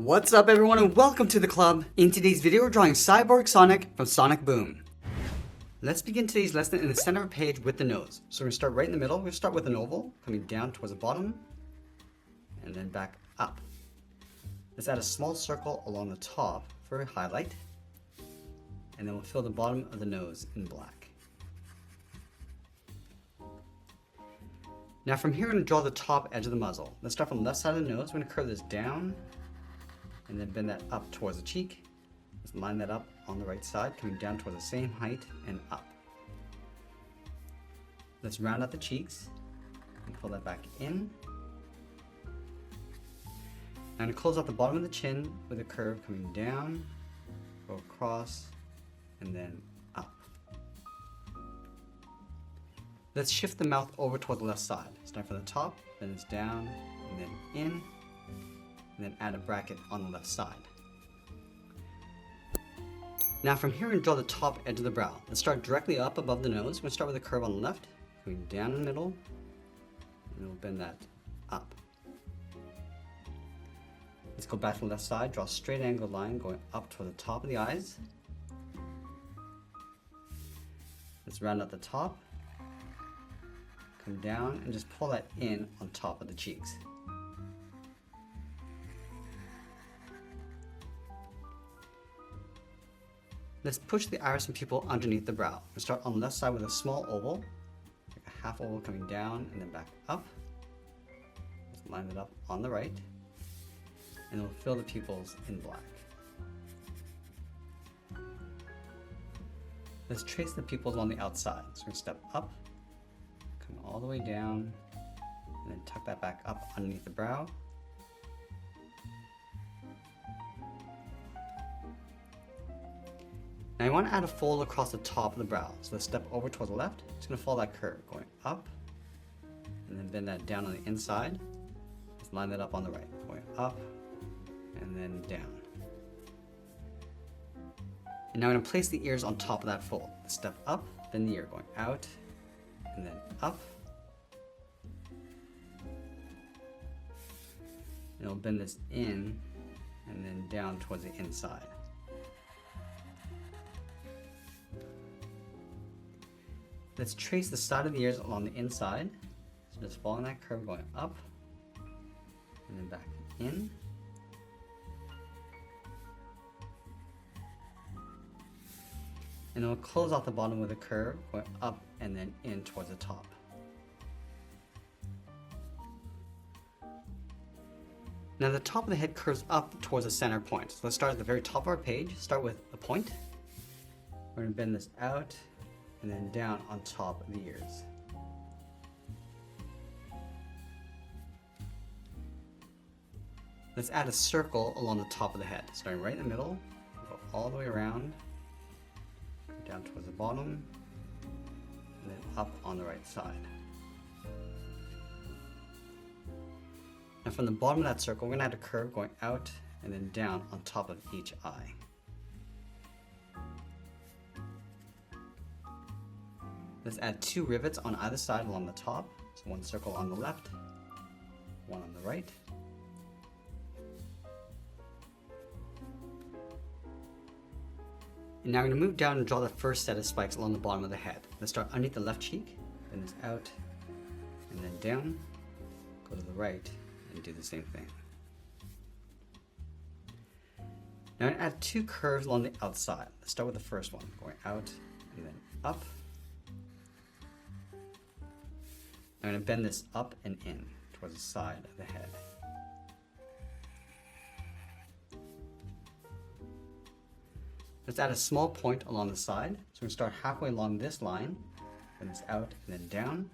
What's up everyone and welcome to the club. In today's video we're drawing Cyborg Sonic from Sonic Boom. Let's begin today's lesson in the center of the page with the nose. So we're going to start right in the middle. We're going to start with an oval coming down towards the bottom and then back up. Let's add a small circle along the top for a highlight, and then we'll fill the bottom of the nose in black. Now from here we're going to draw the top edge of the muzzle. Let's start from the left side of the nose. We're going to curve this down and then bend that up towards the cheek. Let's line that up on the right side, coming down towards the same height and up. Let's round out the cheeks and pull that back in. Now I'm going to close out the bottom of the chin with a curve coming down, go across, and then up. Let's shift the mouth over toward the left side. Start from the top, bend this down, and then in, and then add a bracket on the left side. Now from here, we're going to draw the top edge of the brow. Let's start directly up above the nose. We're going to start with a curve on the left, going down in the middle, and we'll bend that up. Let's go back to the left side, draw a straight angled line going up toward the top of the eyes. Let's round out the top, come down, and just pull that in on top of the cheeks. Let's push the iris and pupil underneath the brow. We'll start on the left side with a small oval, like a half oval coming down and then back up. Let's line it up on the right, and we'll fill the pupils in black. Let's trace the pupils on the outside. So we're going to step up, come all the way down, and then tuck that back up underneath the brow. Now you want to add a fold across the top of the brow. So let's step over towards the left. It's going to follow that curve, going up, and then bend that down on the inside. Let's line that up on the right, going up, and then down. And now I'm going to place the ears on top of that fold. Step up, bend the ear, going out, and then up. And I'll bend this in, and then down towards the inside. Let's trace the side of the ears along the inside. So just following that curve, going up, and then back in. And then we'll close off the bottom with a curve, going up and then in towards the top. Now the top of the head curves up towards the center point. So let's start at the very top of our page. Start with a point. We're going to bend this out and then down on top of the ears. Let's add a circle along the top of the head, starting right in the middle, go all the way around, down towards the bottom, and then up on the right side. Now from the bottom of that circle, we're going to add a curve going out and then down on top of each eye. Let's add 2 rivets on either side along the top. So one circle on the left, one on the right. And now I'm going to move down and draw the first set of spikes along the bottom of the head. Let's start underneath the left cheek, bend this out, and then down, go to the right, and do the same thing. Now I'm going to add 2 curves along the outside. Let's start with the first one, going out and then up. I'm going to bend this up and in towards the side of the head. Let's add a small point along the side. So we're going to start halfway along this line, bend this out and then down.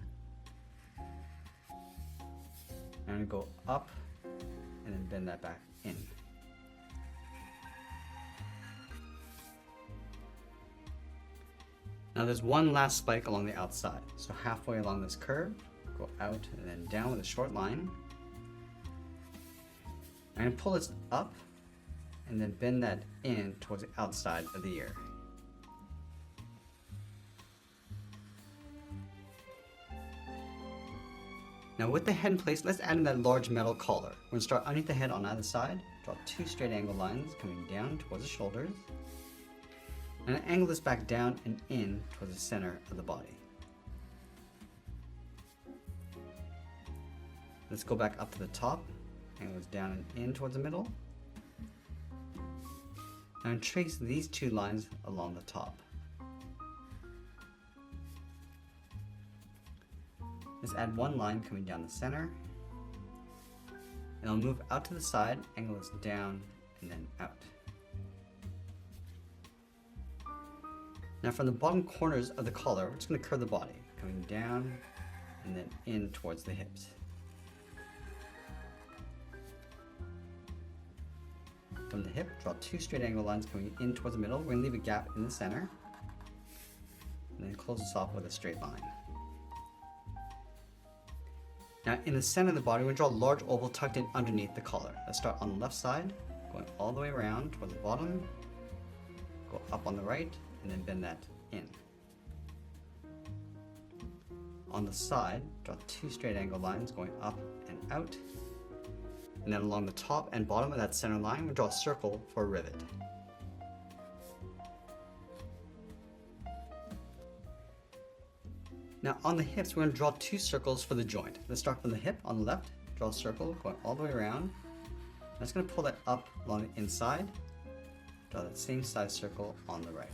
I'm going to go up and then bend that back in. Now there's one last spike along the outside. So halfway along this curve, go out and then down with a short line. I'm going to pull this up and then bend that in towards the outside of the ear. Now with the head in place, let's add in that large metal collar. We're going to start underneath the head on either side, draw 2 straight angle lines coming down towards the shoulders. And angle this back down and in towards the center of the body. Let's go back up to the top, angle this down and in towards the middle. And trace these 2 lines along the top. Let's add 1 line coming down the center. And I'll move out to the side, angle this down and then out. Now from the bottom corners of the collar, we're just going to curve the body, coming down and then in towards the hips. From the hip, draw 2 straight angle lines coming in towards the middle. We're going to leave a gap in the center. And then close this off with a straight line. Now in the center of the body, we're going to draw a large oval tucked in underneath the collar. Let's start on the left side, going all the way around towards the bottom. Go up on the right, and then bend that in. On the side, draw 2 straight angle lines going up and out. And then along the top and bottom of that center line, we'll draw a circle for a rivet. Now on the hips, we're going to draw 2 circles for the joint. Let's start from the hip on the left, draw a circle going all the way around. I'm just going to pull that up along the inside, draw that same size circle on the right.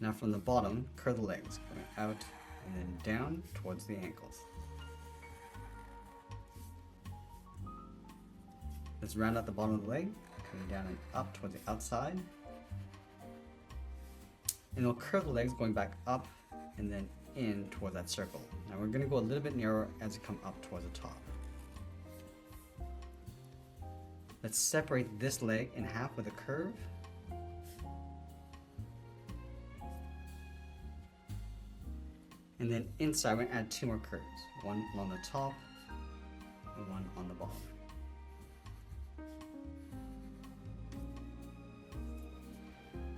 Now from the bottom, curve the legs, going out and then down towards the ankles. Let's round out the bottom of the leg, coming down and up towards the outside. And we'll curve the legs going back up and then in towards that circle. Now we're going to go a little bit narrower as we come up towards the top. Let's separate this leg in half with a curve. And then inside, we're going to add 2 more curves. One along the top and one on the bottom.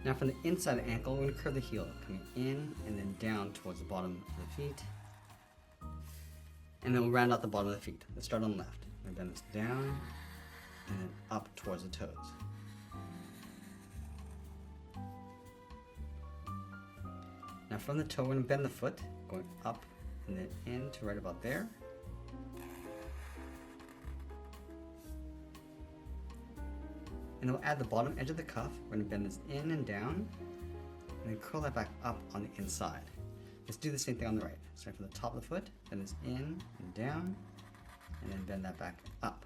Now from the inside of the ankle, we're going to curve the heel, coming in and then down towards the bottom of the feet. And then we'll round out the bottom of the feet. Let's start on the left. We're going to bend this down and then up towards the toes. Now from the toe, we're going to bend the foot, going up and then in to right about there. And then we'll add the bottom edge of the cuff. We're going to bend this in and down, and then curl that back up on the inside. Let's do the same thing on the right. Start from the top of the foot, bend this in and down, and then bend that back up.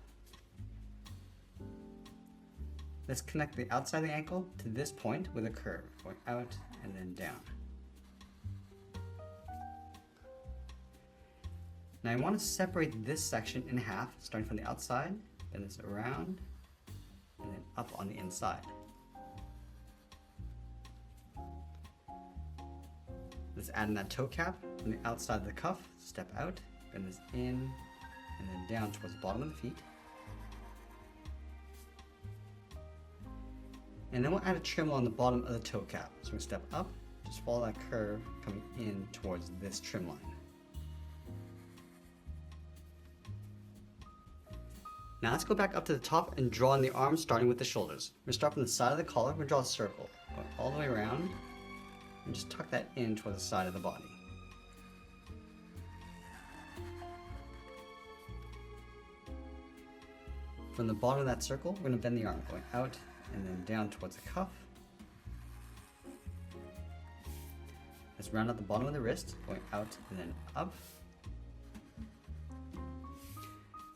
Let's connect the outside of the ankle to this point with a curve, going out and then down. Now I want to separate this section in half, starting from the outside, bend this around, and then up on the inside. Let's add in that toe cap from the outside of the cuff, step out, bend this in, and then down towards the bottom of the feet. And then we'll add a trim on the bottom of the toe cap. So we step up, just follow that curve coming in towards this trim line. Now let's go back up to the top and draw in the arms, starting with the shoulders. We're going to start from the side of the collar. We're going to draw a circle, going all the way around, and just tuck that in towards the side of the body. From the bottom of that circle, we're going to bend the arm, going out and then down towards the cuff. Let's round out the bottom of the wrist, going out and then up.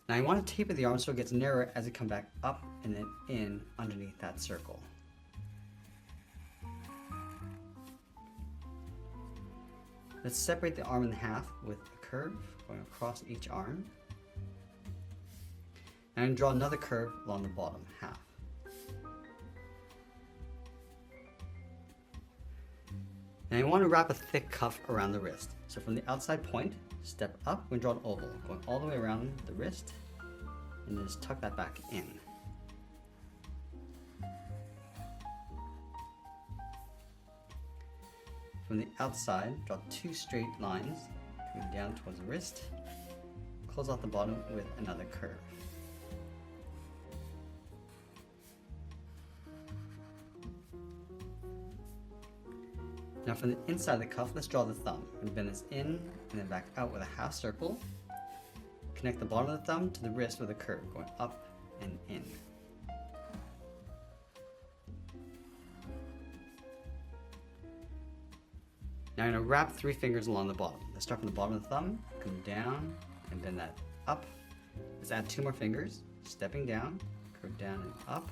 Now I want to taper the arm so it gets narrower as it comes back up and then in underneath that circle. Let's separate the arm in half with a curve going across each arm. And I'm going to draw another curve along the bottom half. Now I want to wrap a thick cuff around the wrist. So from the outside point, step up, we're going to draw an oval, going all the way around the wrist, and then just tuck that back in. From the outside, draw 2 straight lines coming down towards the wrist, close off the bottom with another curve. Now from the inside of the cuff, let's draw the thumb. We're going to bend this in and then back out with a half circle. Connect the bottom of the thumb to the wrist with a curve, going up and in. Now I'm going to wrap 3 fingers along the bottom. Let's start from the bottom of the thumb, come down, and bend that up. Let's add 2 more fingers, stepping down, curve down and up.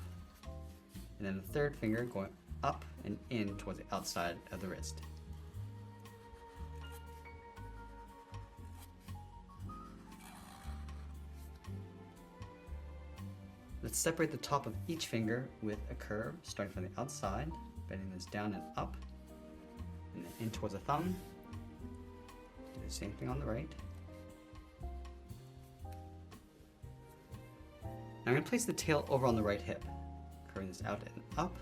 And then the 3rd finger going up and in towards the outside of the wrist. Let's separate the top of each finger with a curve, starting from the outside, bending this down and up, and then in towards the thumb. Do the same thing on the right. Now I'm going to place the tail over on the right hip, curving this out and up,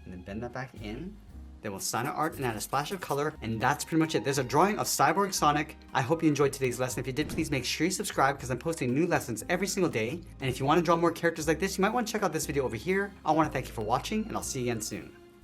and then bend that back in. Then we'll sign our art and add a splash of color, and that's pretty much it. There's a drawing of Cyborg Sonic. I hope you enjoyed today's lesson. If you did, please make sure you subscribe because I'm posting new lessons every single day. And if you want to draw more characters like this, you might want to check out this video over here. I want to thank you for watching, and I'll see you again soon.